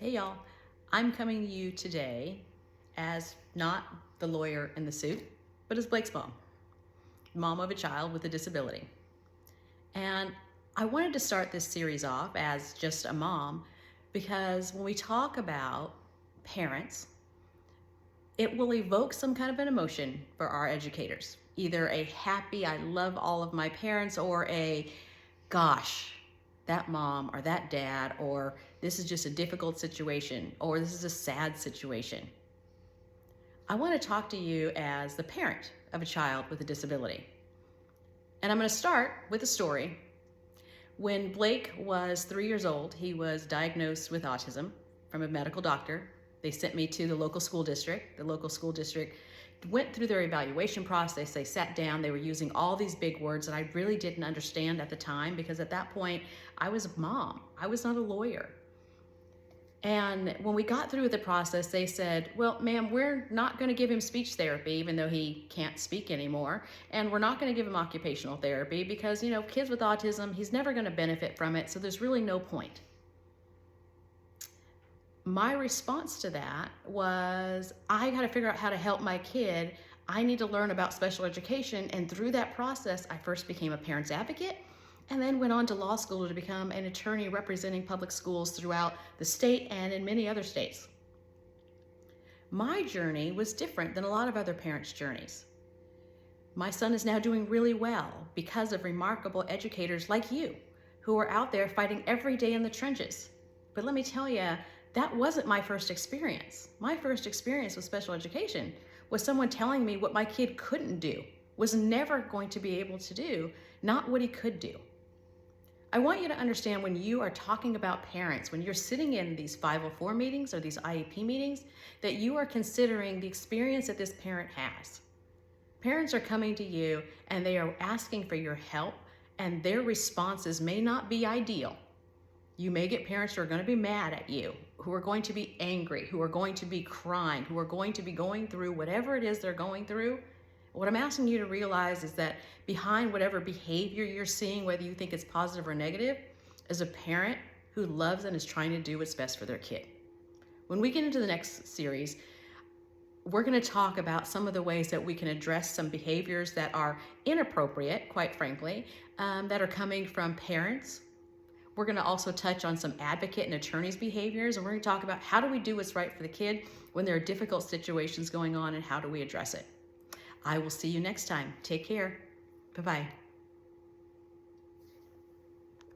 Hey y'all, I'm coming to you today as not the lawyer in the suit, but as Blake's mom of a child with a disability. And I wanted to start this series off as just a mom because when we talk about parents, it will evoke some kind of an emotion for our educators. Either a happy, I love all of my parents, or a, gosh, that mom or that dad, or this is just a difficult situation, or this is a sad situation. I want to talk to you as the parent of a child with a disability. And I'm going to start with a story. When Blake was 3 years old, he was diagnosed with autism from a medical doctor. They sent me to the local school district. The local school district went through their evaluation process. They sat down. They were using all these big words that I really didn't understand at the time because at that point, I was a mom. I was not a lawyer. And when we got through the process, they said, well, ma'am, we're not going to give him speech therapy, even though he can't speak anymore. And we're not going to give him occupational therapy because, kids with autism, he's never going to benefit from it. So there's really no point. My response to that was, I got to figure out how to help my kid. I need to learn about special education. And through that process, I first became a parent's advocate and then went on to law school to become an attorney representing public schools throughout the state and in many other states. My journey was different than a lot of other parents' journeys. My son is now doing really well because of remarkable educators like you who are out there fighting every day in the trenches. But let me tell you, that wasn't my first experience. My first experience with special education was someone telling me what my kid couldn't do, was never going to be able to do, not what he could do. I want you to understand when you are talking about parents, when you're sitting in these 504 meetings or these IEP meetings, that you are considering the experience that this parent has. Parents are coming to you and they are asking for your help, and their responses may not be ideal. You may get parents who are going to be mad at you, who are going to be angry, who are going to be crying, who are going to be going through whatever it is they're going through. What I'm asking you to realize is that behind whatever behavior you're seeing, whether you think it's positive or negative, is a parent who loves and is trying to do what's best for their kid. When we get into the next series, we're going to talk about some of the ways that we can address some behaviors that are inappropriate, quite frankly, that are coming from parents. We're going to also touch on some advocate and attorneys' behaviors, and we're going to talk about how do we do what's right for the kid when there are difficult situations going on and how do we address it. I will see you next time. Take care. Bye-bye.